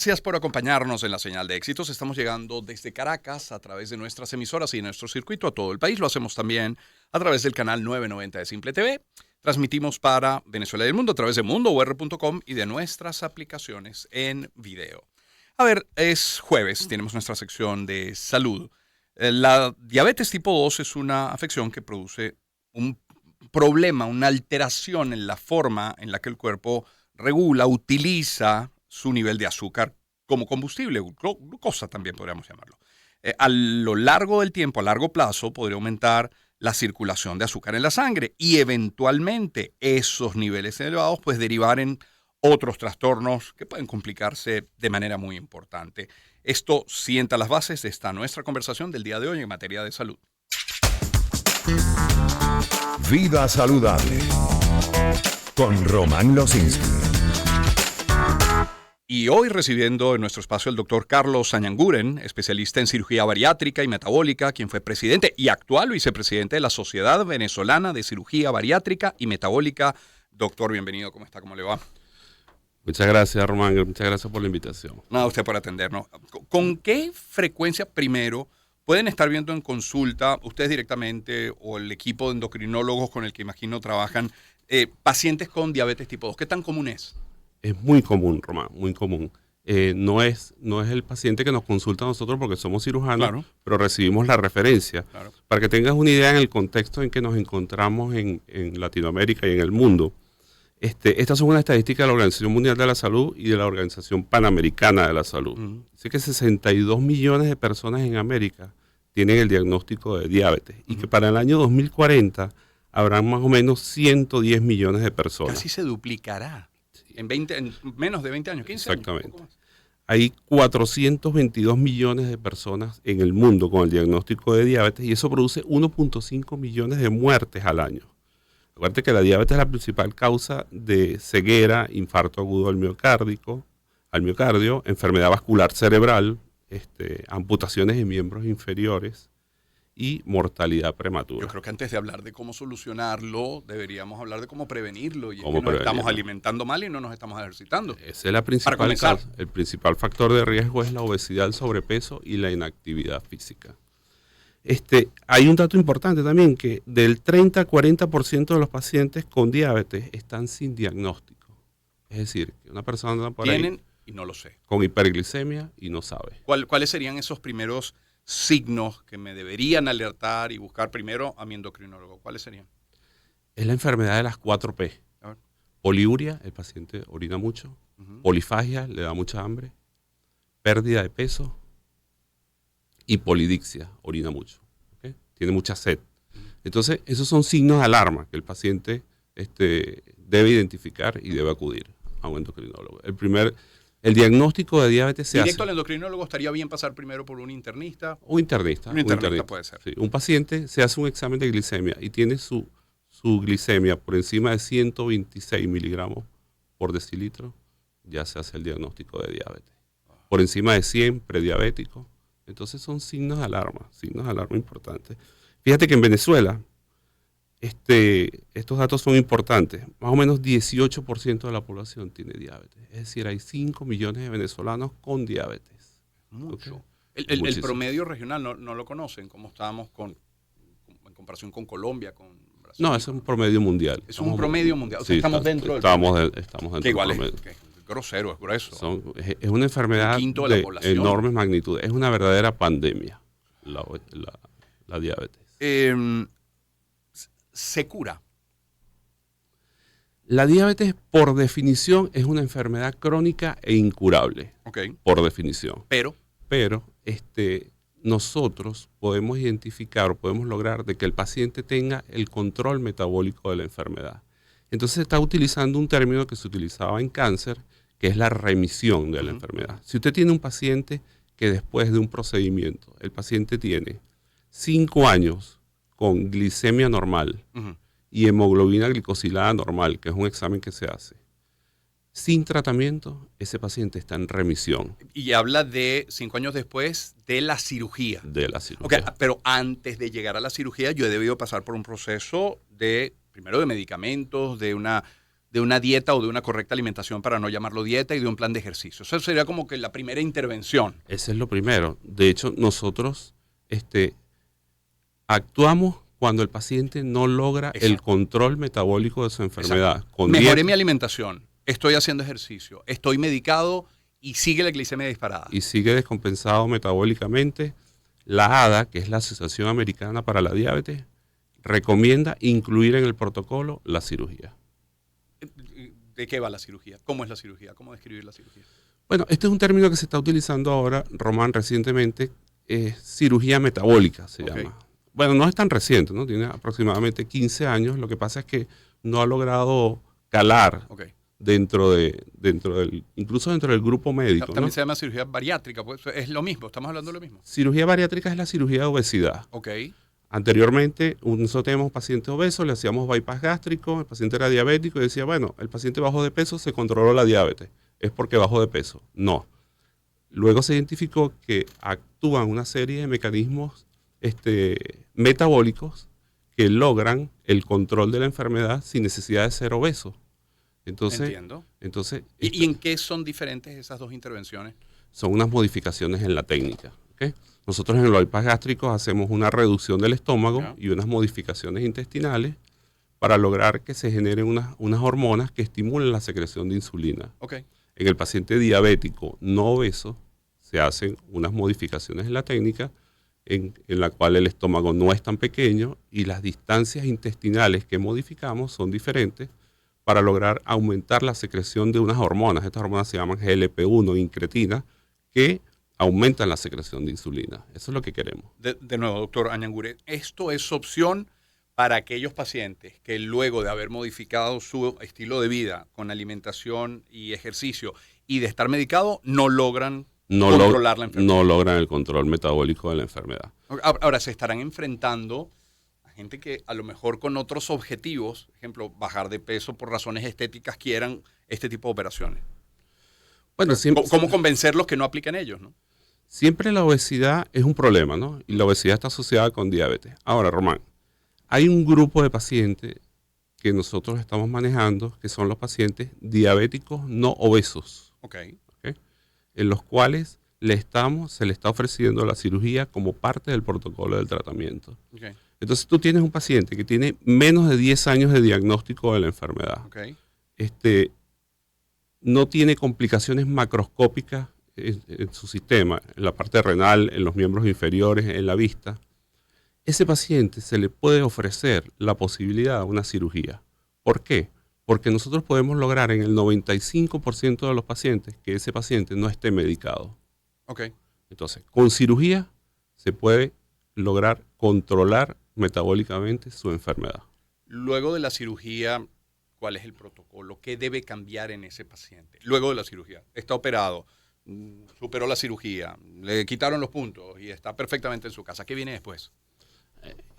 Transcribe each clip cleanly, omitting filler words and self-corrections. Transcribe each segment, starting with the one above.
Gracias por acompañarnos en la señal de éxitos. Estamos llegando desde Caracas a través de nuestras emisoras y nuestro circuito a todo el país. Lo hacemos también a través del canal 990 de Simple TV. Transmitimos para Venezuela y el mundo a través de mundour.com y de nuestras aplicaciones en video. A ver, es jueves, tenemos nuestra sección de salud. La diabetes tipo 2 es una afección que produce un problema, una alteración en la forma en la que el cuerpo regula, utiliza su nivel de azúcar como combustible, glucosa también podríamos llamarlo. A lo largo del tiempo, a largo plazo, podría aumentar la circulación de azúcar en la sangre y eventualmente esos niveles elevados pues derivar en otros trastornos que pueden complicarse de manera muy importante. Esto sienta las bases de esta nuestra conversación del día de hoy en materia de salud. Vida saludable con Román Losinski. Y hoy recibiendo en nuestro espacio el doctor Carlos Añanguren, especialista en cirugía bariátrica y metabólica, quien fue presidente y actual vicepresidente de la Sociedad Venezolana de Cirugía Bariátrica y Metabólica. Doctor, bienvenido, ¿cómo está? ¿Cómo le va? Muchas gracias, Román. Muchas gracias por la invitación. Nada, usted por atendernos. ¿Con qué frecuencia primero pueden estar viendo en consulta, ustedes directamente o el equipo de endocrinólogos con el que imagino trabajan, pacientes con diabetes tipo 2? ¿Qué tan común es? Es muy común, Román, muy común. No es el paciente que nos consulta a nosotros porque somos cirujanos, Claro. pero recibimos la referencia. Claro. Para que tengas una idea en el contexto en que nos encontramos en Latinoamérica y en el mundo, estas son unas estadísticas de la Organización Mundial de la Salud y de la Organización Panamericana de la Salud. Dice que 62 millones de personas en América tienen el diagnóstico de diabetes y que para el año 2040 habrán más o menos 110 millones de personas. Casi se duplicará en menos de 20 años, 15 años. Exactamente. Un poco más. Hay 422 millones de personas en el mundo con el diagnóstico de diabetes y eso produce 1.5 millones de muertes al año. Acuérdate que la diabetes es la principal causa de ceguera, infarto agudo al miocardio, enfermedad vascular cerebral, amputaciones de miembros inferiores y mortalidad prematura. Yo creo que antes de hablar de cómo solucionarlo, deberíamos hablar de cómo prevenirlo. Y es ¿Cómo que nos estamos prevenirlo? alimentando mal y no nos estamos ejercitando. Esa es la principal comenzar. causa. El principal factor de riesgo es la obesidad, el sobrepeso y la inactividad física. Hay un dato importante también, que del 30 al 40% de los pacientes con diabetes están sin diagnóstico. Es decir, que una persona anda por Tienen, ahí y no lo sé. con hiperglicemia y no sabe. ¿Cuáles serían esos primeros signos que me deberían alertar y buscar primero a mi endocrinólogo? ¿Cuáles serían? Es la enfermedad de las 4 P. A ver. Poliuria, el paciente orina mucho. Polifagia, le da mucha hambre. Pérdida de peso. Y polidixia, orina mucho. ¿Okay? Tiene mucha sed. Entonces, esos son signos de alarma que el paciente debe identificar y debe acudir a un endocrinólogo. El diagnóstico de diabetes se Directo hace. al endocrinólogo estaría bien pasar primero por un internista. Un internista. Un internista puede ser. Sí, un paciente se hace un examen de glicemia y tiene su glicemia por encima de 126 miligramos por decilitro, ya se hace el diagnóstico de diabetes. Por encima de 100, prediabético. Entonces son signos de alarma importantes. Fíjate que en Venezuela, estos datos son importantes. Más o menos 18% de la población tiene diabetes. Es decir, hay 5 millones de venezolanos con diabetes. Mucho. Okay. El promedio regional no lo conocen, cómo estábamos en comparación con Colombia, con Brasil. No, es un promedio mundial. Es un promedio mundial. O sea, Sí, estamos dentro del estamos dentro que del igual promedio. es grosero, es grueso. Es una enfermedad Un quinto de la de población. enormes magnitudes. Es una verdadera pandemia, la diabetes. Se cura. La diabetes, por definición, es una enfermedad crónica e incurable. Ok. Por definición. Pero nosotros podemos identificar o podemos lograr de que el paciente tenga el control metabólico de la enfermedad. Entonces se está utilizando un término que se utilizaba en cáncer, que es la remisión de la enfermedad. Si usted tiene un paciente que después de un procedimiento, el paciente tiene 5 años con glicemia normal y hemoglobina glicosilada normal, que es un examen que se hace, sin tratamiento, ese paciente está en remisión. Y habla de 5 años después de la cirugía. De la cirugía. Ok, pero antes de llegar a la cirugía yo he debido pasar por un proceso primero de medicamentos, de una de una dieta o de una correcta alimentación, para no llamarlo dieta, y de un plan de ejercicio. Eso sería como que la primera intervención. Ese es lo primero. De hecho, nosotros actuamos cuando el paciente no logra el control metabólico de su enfermedad. Mejoré mi alimentación, estoy haciendo ejercicio, estoy medicado y sigue la glicemia disparada. Y sigue descompensado metabólicamente. La ADA, que es la Asociación Americana para la Diabetes, recomienda incluir en el protocolo la cirugía. ¿De qué va la cirugía? ¿Cómo es la cirugía? ¿Cómo describir la cirugía? Bueno, este es un término que se está utilizando ahora, Román, recientemente, cirugía metabólica se llama. Bueno, no es tan reciente, ¿no? Tiene aproximadamente 15 años. Lo que pasa es que no ha logrado calar incluso dentro del grupo médico. También, ¿no?, se llama cirugía bariátrica, pues es lo mismo, estamos hablando de lo mismo. Cirugía bariátrica es la cirugía de obesidad. Anteriormente, nosotros teníamos pacientes obesos, le hacíamos bypass gástrico, el paciente era diabético y decía, bueno, el paciente bajó de peso, se controló la diabetes, es porque bajó de peso. No. Luego se identificó que actúan una serie de mecanismos metabólicos que logran el control de la enfermedad sin necesidad de ser obeso. Entiendo. ¿Y en qué son diferentes esas dos intervenciones? Son unas modificaciones en la técnica. ¿Okay? Nosotros en el bypass gástrico hacemos una reducción del estómago y unas modificaciones intestinales para lograr que se generen unas hormonas que estimulen la secreción de insulina. En el paciente diabético no obeso se hacen unas modificaciones en la técnica en la cual el estómago no es tan pequeño y las distancias intestinales que modificamos son diferentes para lograr aumentar la secreción de unas hormonas. Estas hormonas se llaman GLP-1, incretina, que aumentan la secreción de insulina. Eso es lo que queremos. De nuevo, doctor Añanguren, esto es opción para aquellos pacientes que luego de haber modificado su estilo de vida con alimentación y ejercicio y de estar medicado, no logran controlar la enfermedad. No logran el control metabólico de la enfermedad. Ahora, se estarán enfrentando a gente que a lo mejor con otros objetivos, por ejemplo, bajar de peso por razones estéticas, quieran este tipo de operaciones. Bueno, ¿cómo convencerlos que no apliquen ellos, no? Siempre la obesidad es un problema, ¿no? Y la obesidad está asociada con diabetes. Ahora, Román, hay un grupo de pacientes que nosotros estamos manejando, que son los pacientes diabéticos no obesos. En los cuales se le está ofreciendo la cirugía como parte del protocolo del tratamiento. Entonces tú tienes un paciente que tiene menos de 10 años de diagnóstico de la enfermedad. No tiene complicaciones macroscópicas en su sistema, en la parte renal, en los miembros inferiores, en la vista. Ese paciente se le puede ofrecer la posibilidad de una cirugía. ¿Por qué? Porque nosotros podemos lograr en el 95% de los pacientes que ese paciente no esté medicado. Entonces, con cirugía se puede lograr controlar metabólicamente su enfermedad. Luego de la cirugía, ¿cuál es el protocolo? ¿Qué debe cambiar en ese paciente? Luego de la cirugía, está operado, superó la cirugía, le quitaron los puntos y está perfectamente en su casa. ¿Qué viene después?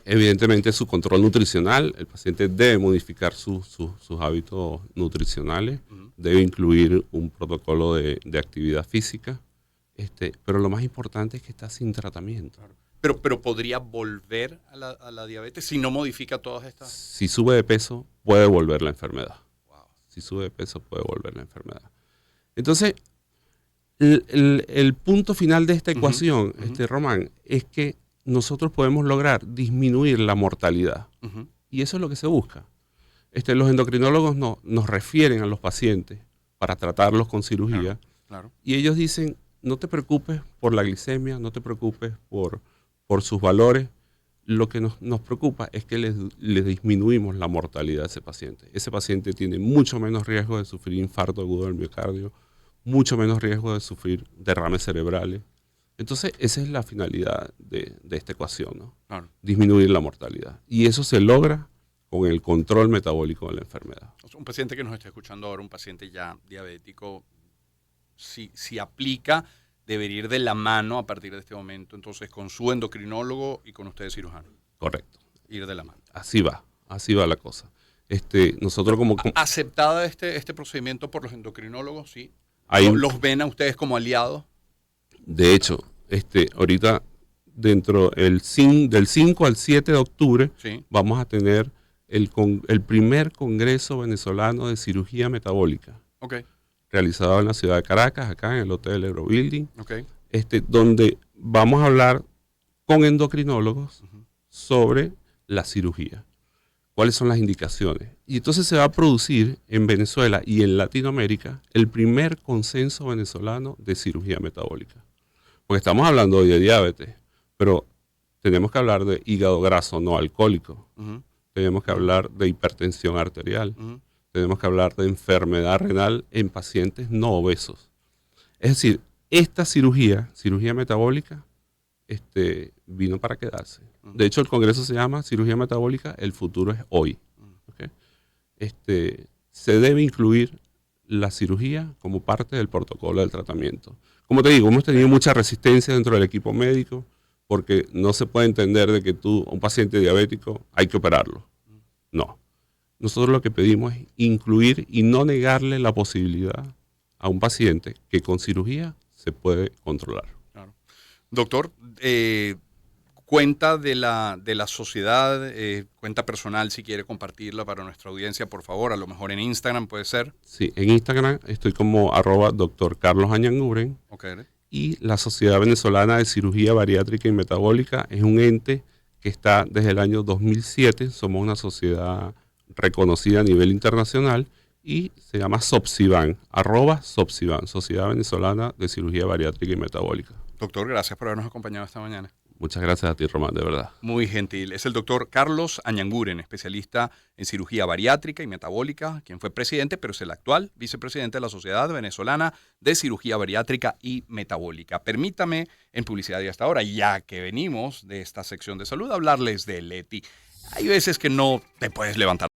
Evidentemente su control nutricional, el paciente debe modificar sus hábitos nutricionales, debe incluir un protocolo de actividad física, pero lo más importante es que está sin tratamiento. Pero ¿podría volver a la diabetes si no modifica todas estas? Si sube de peso, puede volver la enfermedad. Si sube de peso, puede volver la enfermedad. Entonces, el punto final de esta ecuación, Román, es que nosotros podemos lograr disminuir la mortalidad. Y eso es lo que se busca. Los endocrinólogos nos refieren a los pacientes para tratarlos con cirugía. Y ellos dicen, no te preocupes por la glicemia, no te preocupes por sus valores. Lo que nos preocupa es que le disminuimos la mortalidad a ese paciente. Ese paciente tiene mucho menos riesgo de sufrir infarto agudo del miocardio, mucho menos riesgo de sufrir derrames cerebrales. Entonces, esa es la finalidad de esta ecuación, ¿no? Disminuir la mortalidad. Y eso se logra con el control metabólico de la enfermedad. Un paciente que nos está escuchando ahora, un paciente ya diabético, si aplica, debería ir de la mano a partir de este momento, entonces, con su endocrinólogo y con ustedes cirujano. Correcto. Ir de la mano. Así va la cosa. Nosotros como... ¿Aceptada este procedimiento por los endocrinólogos? Sí. ¿Los ven a ustedes como aliados? De hecho, ahorita del 5 al 7 de octubre vamos a tener el primer Congreso Venezolano de Cirugía Metabólica, Ok, realizado en la ciudad de Caracas, acá en el Hotel Eurobuilding, ok. donde vamos a hablar con endocrinólogos sobre la cirugía, cuáles son las indicaciones. Y entonces se va a producir en Venezuela y en Latinoamérica el primer consenso venezolano de cirugía metabólica. Porque estamos hablando hoy de diabetes, pero tenemos que hablar de hígado graso no alcohólico, Ujú, tenemos que hablar de hipertensión arterial, ujú. tenemos que hablar de enfermedad renal en pacientes no obesos. Es decir, esta cirugía metabólica, vino para quedarse. De hecho, el congreso se llama Cirugía Metabólica, el futuro es hoy. ¿Ok? Se debe incluir la cirugía como parte del protocolo del tratamiento. Como te digo, hemos tenido mucha resistencia dentro del equipo médico porque no se puede entender de que un paciente diabético, hay que operarlo. No. Nosotros lo que pedimos es incluir y no negarle la posibilidad a un paciente que con cirugía se puede controlar. Claro. Doctor, cuenta de la sociedad, cuenta personal, si quiere compartirla para nuestra audiencia, por favor, a lo mejor en Instagram puede ser. Sí, en Instagram estoy como @Dr. Carlos Añanguren. Ok. Y la Sociedad Venezolana de Cirugía Bariátrica y Metabólica es un ente que está desde el año 2007. Somos una sociedad reconocida a nivel internacional y se llama SOPSIVAN, @SOPSIVAN, Sociedad Venezolana de Cirugía Bariátrica y Metabólica. Doctor, gracias por habernos acompañado esta mañana. Muchas gracias a ti, Román, de verdad. Muy gentil. Es el doctor Carlos Añanguren, especialista en cirugía bariátrica y metabólica, quien fue presidente, pero es el actual vicepresidente de la Sociedad Venezolana de Cirugía Bariátrica y Metabólica. Permítame, en publicidad y hasta ahora, ya que venimos de esta sección de salud, hablarles de Leti. Hay veces que no te puedes levantar